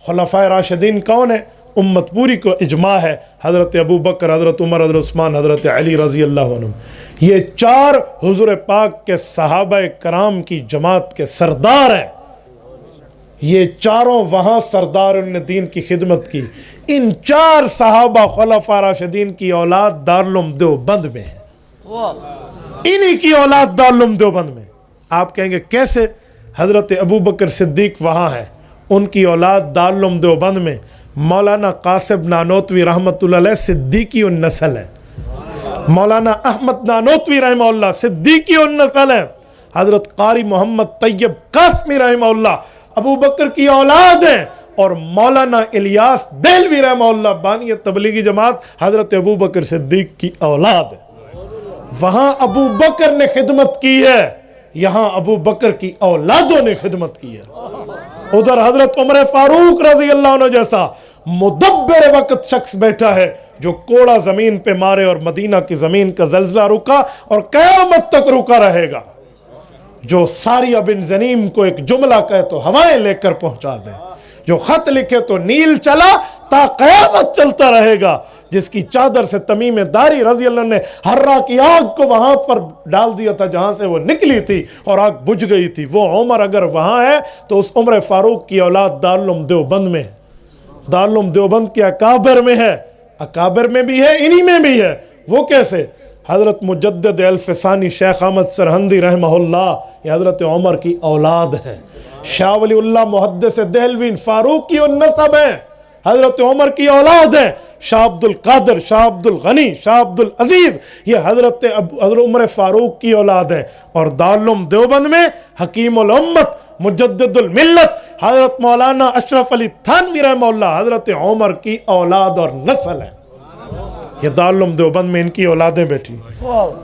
खुलफाए राशिदीन कौन है? उम्मत पूरी को इजमा है, हज़रत अबू बकर, हज़रत उमर, हज़रत उस्मान, हज़रत अली रज़ी अल्लाह अन्हुम। ये चार हुज़ूर पाक के सहाबाए कराम की जमात के सरदार हैं। ये चारों वहाँ सरदार ने दीन की खिदमत की। इन चार सहाबा खुलफाए राशिदीन की औलाद दारुल उलूम देवबंद में है, इन्हीं की औलाद दारुल उलूम देवबंद में। आप कहेंगे कैसे? हज़रत अबू बकर सिद्दीक वहाँ है, उनकी औलाद दारुल उलूम देवबंद में। मौलाना कासिम नानोतवी रहमतुल्लाह अलैह सिद्दीकी उन नस्ल है, मौलाना अहमद नानोतवी रहमतुल्लाह सिद्दीकी उन नस्ल है, हज़रत कारी मोहम्मद तैयब कासमी रहमतुल्लाह अबू बकर की औलाद है, और मौलाना इलियास देलवी रहमतुल्लाह बानी तबलीगी जमात हज़रत अबू बकर सिद्दीक की औलाद है। वहां अबू बकर ने खिदमत की है, यहां अबू बकर की औलादों ने खिदमत की है। उधर हजरत उमर फारूक रजी अल्लाह अन्हु जैसा मुदब्बिर वक्त शख्स बैठा है, जो कोड़ा जमीन पे मारे और मदीना की जमीन का जल्जला रुका और कयामत तक रुका रहेगा। जो सारिया बिन जनीम को एक जुमला कहे तो हवाएं लेकर पहुंचा दे, जो खत लिखे तो नील चला ता कयामत चलता रहेगा, जिसकी चादर से तमीम दारी रजी अल्लाह ने हर्रा की आग को वहां पर डाल दिया था जहां से वो निकली थी और आग बुझ गई थी। वो उमर अगर वहां है तो उस उमर फारूक की औलाद दारुल उलूम देवबंद में है, दारुल उलूम देवबंद के अकाबर में है, अकाबर में भी है, इन्हीं में भी है। वो कैसे? हजरत मुजद्दिद अल-फ़सानी शेख अहमद सरहंदी रहमहुल्लाह ये हजरत उमर की औलाद है। शाह वलीउल्लाह मुहद्दिस देहलवी फारूक की नस्ब है, हजरत उमर की औलाद है। शाह अब्दुल कादिर, शाह अब्दुल गनी, शाह अब्दुल अजीज ये हजरत उमर फारूक की औलाद है। और दारुल उलूम देवबंद में हकीमुल उम्मत मुजद्दिदुल मिल्लत हजरत मौलाना अशरफ अली थानवी रहमतुल्लाह हजरत उमर की औलाद और नस्ल है। ये दारुल उलूम देवबंद में इनकी औलादें बैठी।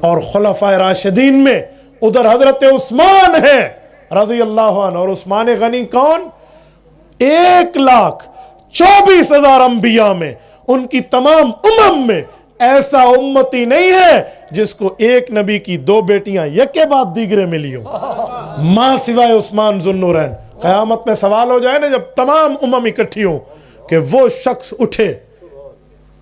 और खुलफाए राशिदीन में उधर हजरत उस्मान है रज़ी अल्लाह अन्हु। और उस्मान गनी कौन? 1,24,000 अंबिया में, उनकी तमाम उम्म में ऐसा उम्मती नहीं है जिसको एक नबी की 2 बेटियां यके बाद दीगरे मिली हो, मां सिवाय उस्मान ज़ुन्नूरैन। क़यामत में सवाल हो जाए ना, जब तमाम उम्म इकट्ठी हो, कि वो शख्स उठे,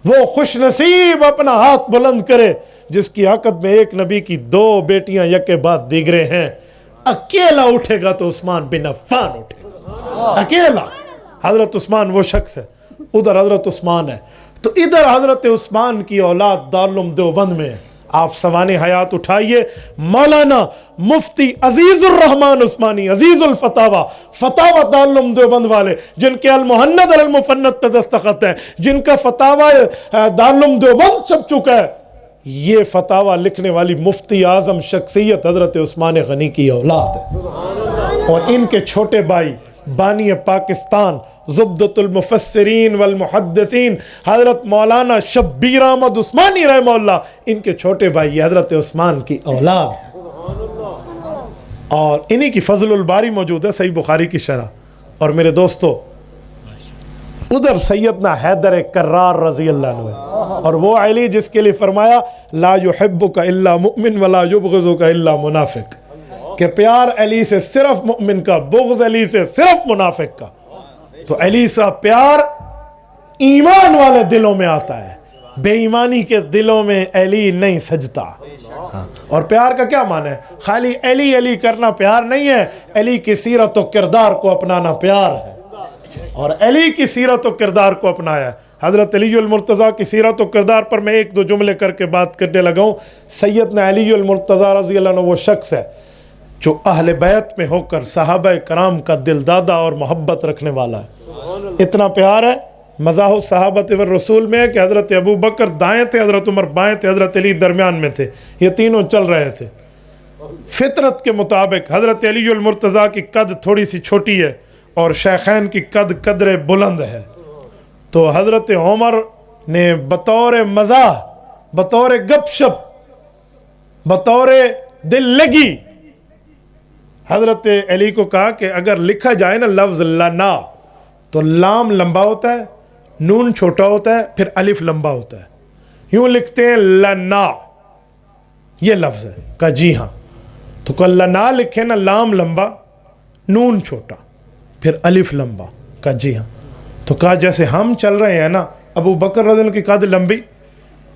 वो खुशनसीब अपना हाथ बुलंद करे जिसकी आकद में एक नबी की 2 बेटियां यके बाद दीगरे हैं। अकेला उठेगा तो उस्मान बिन अफ़्फ़ान उठेगा, अकेला। हजरत उस्मान वो शख्स है, उधर हजरत उस्मान है। तो इधर हजरत उस्मान की औलाद दारुल उलूम देवबंद में है। आप सवाने हयात उठाइए, मौलाना मुफ्ती अजीजुर रहमान उस्मानी अजीजुल फतावा, फतावा दारुल उलूम देवबंद वाले, जिनके अल मुहन्नद अल मुफन्नद पे दस्तखत है, जिनका फतावा दारुल उलूम देवबंद छप चुका है, ये फतावा लिखने वाली मुफ्ती आजम शख्सियत हजरत उस्मान गनी की औलाद है। और इनके छोटे भाई बानी पाकिस्तान ज़ुब्दतुल मुफस्सिरीन वल मुहद्दिसीन हजरत मौलाना शब्बीर अहमद उस्मानी रहमतुल्लाह, इनके छोटे भाई हजरत उस्मान की औलाद है। और इन्हीं की फजलुल बारी मौजूद है सही बुखारी की शरह। और मेरे दोस्तों, उधर सैयदना हैदर कर्रार रज़ी अल्लाह अन्हु है, और वो अली जिसके लिए फरमाया ला युहिब्बुका इल्ला मुमिन वला युबग़िज़ुका इल्ला मुनाफिक, कि प्यार अली से सिर्फ मुमिन का, बुग़्ज़ अली से सिर्फ मुनाफिक का। तो अली सा प्यार ईमान वाले दिलों में आता है, बेईमानी के दिलों में अली नहीं सजता। और प्यार का क्या माना है? खाली अली अली करना प्यार नहीं है, अली की सीरत और किरदार को अपनाना प्यार है। और अली की सीरत और किरदार को अपनाया। हजरत अलीउल मुर्तज़ा की सीरत और किरदार पर मैं 1-2 जुमले करके बात करने लगा हूँ। सैयदना अलीउल मुर्तज़ा रज़ी अल्लाह अन्हु वो शख्स है जो अहले बैत में होकर सहाबा कराम का दिलदादा और मोहब्बत रखने वाला है। इतना प्यार है मज़ाहु सहाबत व रसूल में है कि हज़रत अबू बकर दाएं थे, हज़रत उमर बाएं थे, हज़रत अली दरमियान में थे, ये तीनों चल रहे थे फितरत के मुताबिक। हज़रत अलीउल मुर्तज़ा की कद थोड़ी सी छोटी है और शेखैन की कद कदरे बुलंद है। तो हज़रत उमर ने बतौर मज़ाह, बतौर गपशप, बतौर दिल लगी हज़रत अली को कहा कि अगर लिखा जाए ना लफ्ज़ लना, तो लाम लंबा होता है, नून छोटा होता है, फिर अलिफ लंबा होता है। यूं लिखते हैं लना, ये लफ्ज़ है। कहा जी हाँ। तो कल लना लिखे ना, लाम लंबा, नून छोटा, फिर अलिफ लंबा। कहा जी हाँ। तो कहा जैसे हम चल रहे हैं ना, अबू बकर रज़ी अल्लाह की कद लंबी,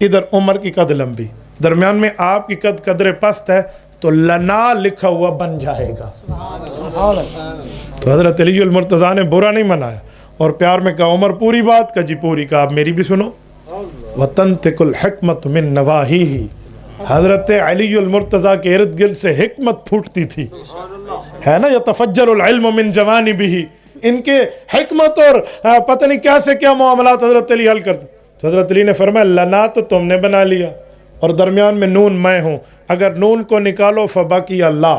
इधर उमर की कद लंबी, दरमियान में आपकी कद कदरे पस्त है, तो लना लिखा हुआ बन जाएगा। तो हज़रत अली अल मुर्तज़ा ने बुरा नहीं मनाया और प्यार में कहा उमर पूरी बात का जी पूरी का, आप मेरी भी सुनो। वतन तिकुल हिकमत मिन नवाही ही, हज़रत अली अल मुर्तज़ा के इर्द गिर्द से हिकमत फूटती थी, है ना, यतफज्जरुल इल्म मिन जवानिबिही, इनके हिकमत और पता नहीं क्या से क्या मामलात हज़रत अली हल करते। तो हज़रत अली ने फरमाया लना तो तुमने बना लिया और दरमियान में नून मैं हूँ, अगर नून को निकालो फबाकी अल्लाह,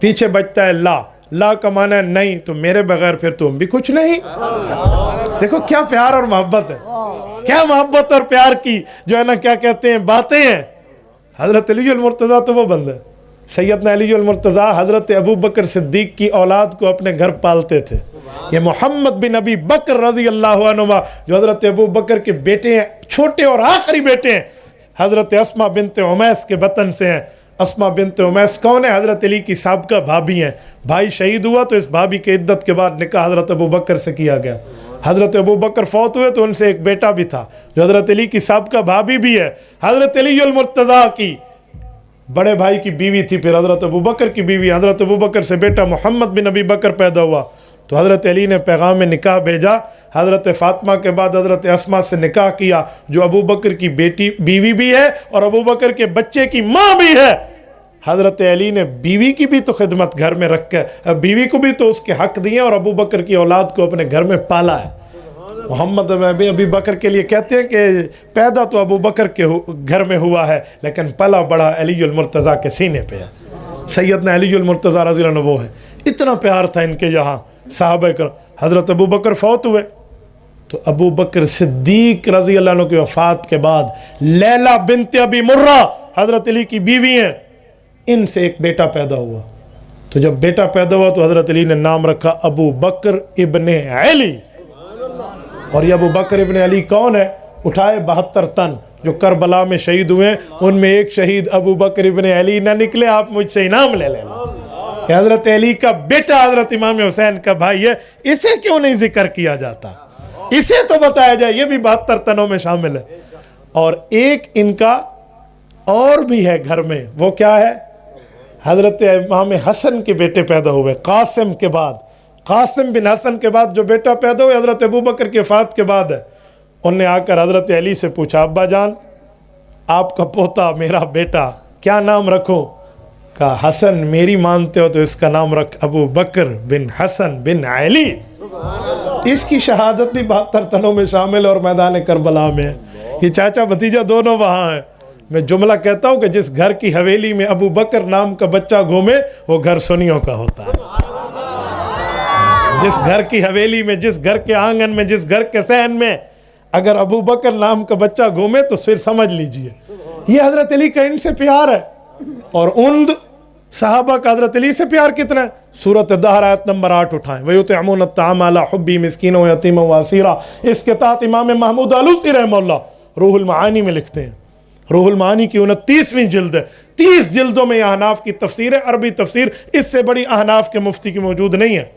पीछे बचता है ला, ला का माना है नहीं, तो मेरे बगैर फिर तुम भी कुछ नहीं। देखो क्या प्यार और मोहब्बत है, क्या मोहब्बत और प्यार की जो है ना क्या कहते हैं बातें हैं। हज़रत अली अल मुर्तज़ा तो वो बंदा है, सैयदना अली अल मुर्तज़ा हज़रत अबू बकर सिद्दीक़ की औलाद को अपने घर पालते थे। ये मोहम्मद बिन अबी बकर रज़ी अल्लाह अन्हुमा जो हज़रत अबू बकर के बेटे हैं, छोटे और आखिरी बेटे हैं, हज़रत अस्मा बिनते उमैस के वतन से हैं। अस्मा बिनते उमैस कौन है? हज़रत अली की साबिक़ा भाभी हैं। भाई शहीद हुआ तो इस भाभी के इद्दत के बाद निकाह हज़रत अबू बकर से किया गया। हज़रत अबू बकर फौत हुए तो उनसे एक बेटा भी था जो हज़रत अली की साबिक़ा भाभी भी है। हज़रत अली अल मुर्तज़ा की बड़े भाई की बीवी थी, फिर हज़रत अबू बकर की बीवी, हज़रत अबू बकर से बेटा मोहम्मद बिन अबी बकर पैदा हुआ। तो हज़रत अली ने पैगाम में निकाह भेजा, हज़रत फ़ातिमा के बाद हज़रत अस्मा से निकाह किया जो अबू बकर की बेटी बीवी भी है और अबू बकर के बच्चे की माँ भी है। हज़रत अली ने बीवी की भी तो खिदमत घर में रख कर बीवी को भी तो उसके हक दिए और अबू बकर की औलाद को अपने घर में पाला है। मोहम्मद अबी बकर के लिए कहते हैं कि पैदा तो अबू बकर के घर में हुआ है लेकिन पला बड़ा अली अल मुर्तज़ा के सीने पे है। सैयदना अली अल मुर्तज़ा रज़ी अल्लाह अन्हु वो है। इतना प्यार था इनके यहाँ साहबा कर। हज़रत अबू बकर फौत हुए तो अबू बकर सिद्दीक़ रज़ी अल्लाह अन्हु की वफ़ात के बाद लैला बिन्त अबी मुर्रा हज़रत अली की बीवी हैं, इनसे एक बेटा पैदा हुआ। तो जब बेटा पैदा हुआ तो हज़रत अली ने नाम रखा अबू बकर इब्ने अली। और ये अबू बकर इब्ने अली कौन है? उठाए 72 तन जो करबला में शहीद हुए, उनमें एक शहीद अबू बकर इब्ने अली ना निकले, आप मुझसे इनाम ले लेना। हज़रत अली का बेटा हज़रत इमाम हुसैन का भाई है, इसे क्यों नहीं जिक्र किया जाता? इसे तो बताया जाए, ये भी 72 तनों में शामिल है। और एक इनका और भी है घर में, वो क्या है? हज़रत इमाम हसन के बेटे पैदा हुए कासिम के बाद। कासिम बिन हसन के बाद जो बेटा पैदा हुए हज़रत अबू बकर के वफ़ात के बाद है। उनने आकर हज़रत अली से पूछा अब्बा जान आपका पोता मेरा बेटा क्या नाम रखूं? कहा हसन मेरी मानते हो तो इसका नाम रख अबू बकर बिन हसन बिन अली। इसकी शहादत भी 72 तनों में शामिल और मैदान करबला में है। ये चाचा भतीजा दोनों वहाँ हैं। मैं जुमला कहता हूँ कि जिस घर की हवेली में अबू बकर नाम का बच्चा घूमे वो घर सुन्नियों का होता है। जिस घर की हवेली में, जिस घर के आंगन में, जिस घर के सहन में अगर अबू बकर नाम का बच्चा घूमे तो फिर समझ लीजिए ये हज़रत अली का इनसे प्यार है। और उन सहाबा का हज़रत अली से प्यार कितना है? सूरत दहर आयत नंबर 8 उठाएं। वयुतइमून अत्ताअम अला हुब्बी मिस्कीन व यतीम व असीरा। इसके तहत इमाम महमूद आलूसी रहमहुल्लाह रूहुल मानी में लिखते हैं। रूहुल मानी की 29वीं जिल्द है, 30 जिल्दों में अहनाफ की तफसीर है, अरबी तफसीर इससे बड़ी अहनाफ के मुफ्ती की मौजूद नहीं है।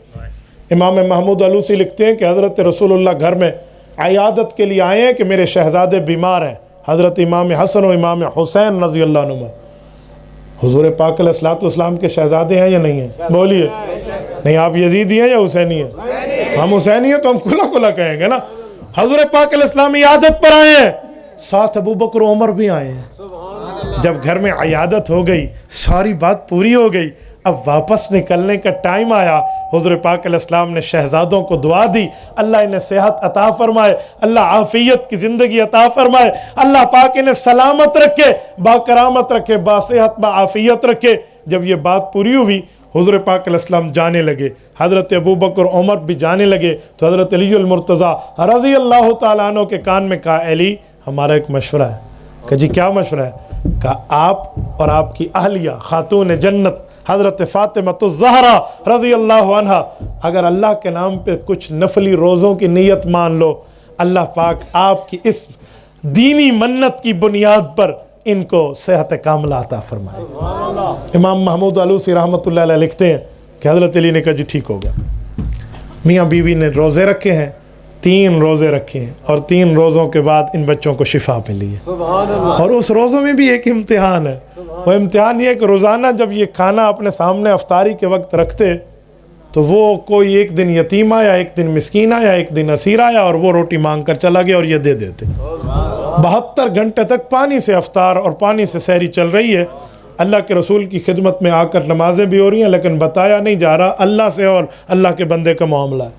इमाम महमूद आलूसी लिखते हैं कि हज़रत रसूलुल्लाह घर में अयादत के लिए आए हैं कि मेरे शहजादे बीमार हैं। हज़रत इमाम हसन और इमाम हुसैन रज़ी अल्लाह अन्हुमा हुज़ूर पाक अलैहिस्सलाम के शहजादे हैं या नहीं हैं? बोलिए। नहीं आप यजीदी हैं या हुसैनी हैं? तो हम हुसैनी हैं तो हम खुला खुला कहेंगे ना। हुज़ूर पाक अलैहिस्सलाम इयादत पर आए हैं, साथ अबू बकर उमर भी आए हैं। जब घर में इयादत हो गई, सारी बात पूरी हो गई, अब वापस निकलने का टाइम आया। हुज़ूर पाक अलैहिस्सलाम ने शहजादों को दुआ दी, अल्लाह इन्हें सेहत अता फरमाए, अल्लाह आफियत की ज़िंदगी अता फरमाए, अल्लाह पाक इन्हें सलामत रखे, बाकरामत रखे, बासेहत बाआफियत रखे। जब ये बात पूरी हुई हुज़ूर पाक अलैहिस्सलाम जाने लगे, हज़रत अबू बकर उमर भी जाने लगे। तो हज़रत अली अल मुर्तज़ा रज़ी अल्लाह तआला अन्हु के कान में कहा अली हमारा एक मशवरा है। कहा जी क्या मशवरा है? कहा आप और आपकी अहलिया खातून जन्नत हज़रत फ़ातिमतुज़ ज़हरा रज़ी अल्लाह अन्हा अगर अल्लाह के नाम पे कुछ नफली रोज़ों की नीयत मान लो, अल्लाह पाक आपकी इस दीनी मन्नत की बुनियाद पर इनको सेहत कामला अता फरमाए। इमाम महमूद आलूसी रहमतुल्लाह अलैह लिखते हैं कि हज़रत अली ने कहा जी ठीक हो गया। मियाँ बीवी ने रोज़े रखे हैं 3 रोज़े रखे और 3 रोज़ों के बाद इन बच्चों को शिफा मिली है। और उस रोज़ों में भी एक इम्तिहान है। वो इम्तिहान ये है कि रोज़ाना जब ये खाना अपने सामने अफ्तारी के वक्त रखते तो वो कोई एक दिन यतीम आया, एक दिन मिस्कीन आया, एक दिन असीर आया और वो रोटी मांग कर चला गया और ये दे देते। 72 घंटे तक पानी से अफ्तार और पानी से सहरी चल रही है। अल्लाह के रसूल की खिदमत में आकर नमाजें भी हो रही हैं, लेकिन बताया नहीं जा रहा अल्लाह से और अल्लाह के बंदे का मामला है।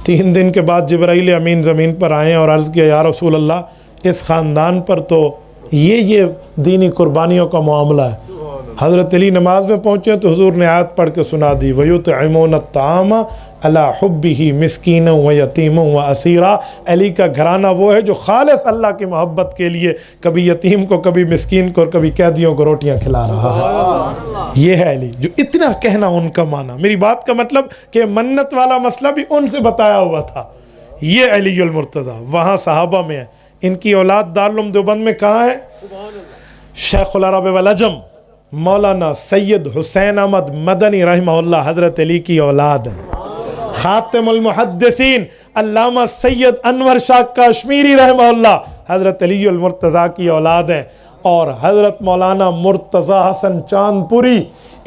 3 दिन के बाद जिब्राइल अमीन ज़मीन पर आए और अर्ज़ किया, या रसूल अल्लाह, इस ख़ानदान पर तो ये दीनी कुर्बानियों का मामला है। हज़रत अली नमाज में पहुँचे तो हुजूर ने आयत पढ़ के सुना दी, वयुतइमून अत्ताम अला हुब्बिही मिस्कीन व यतीम व असीरा। अली का घराना वो है जो खालिस अल्लाह की मोहब्बत के लिए कभी यतीम को, कभी मिस्कीन को और कभी कैदियों को रोटियां खिला रहा है। ये है अली, जो इतना कहना उनका माना। मेरी बात का मतलब कि मन्नत वाला मसला भी उनसे बताया हुआ था। ये अलीउल मुर्तज़ा वहाँ सहाबा में है। इनकी औलाद दारुल उलूम देवबंद में कहाँ है? शेखुल अरब वल अजम मौलाना सैयद हुसैन अहमद मदनी रहमहुल्लाह हज़रत अली की औलाद है। खातिमुल मुहद्दिसीन अल्लामा सैयद अनवर शाह कश्मीरी रहमहुल्लाह हज़रत अलीउल मुर्तज़ा की औलाद हैं। और हज़रत मौलाना मुर्तज़ा हसन चांदपुरी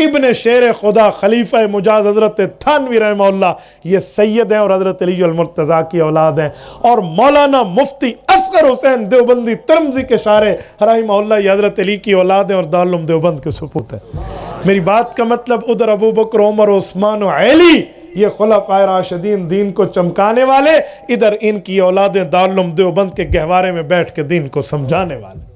इब्न शेर खुदा खलीफा मुजाज हज़रत थानवी रहमहुल्लाह ये सैयद हैं और हज़रत अलीउल मुर्तज़ा की औलाद हैं। और मौलाना मुफ्ती असगर हुसैन देवबंदी तिरमिज़ी के शारे रहमहुल्लाह ये हज़रत अली की औलाद हैं और दारुल उलूम देवबंद के सपूत हैं। मेरी बात का मतलब उधर अबू बकर, उमर, उस्मान और अली ये खुलफाए राशिदीन दीन को चमकाने वाले, इधर इनकी औलादें दारुल उलूम देवबंद के गहवारे में बैठ के दीन को समझाने वाले।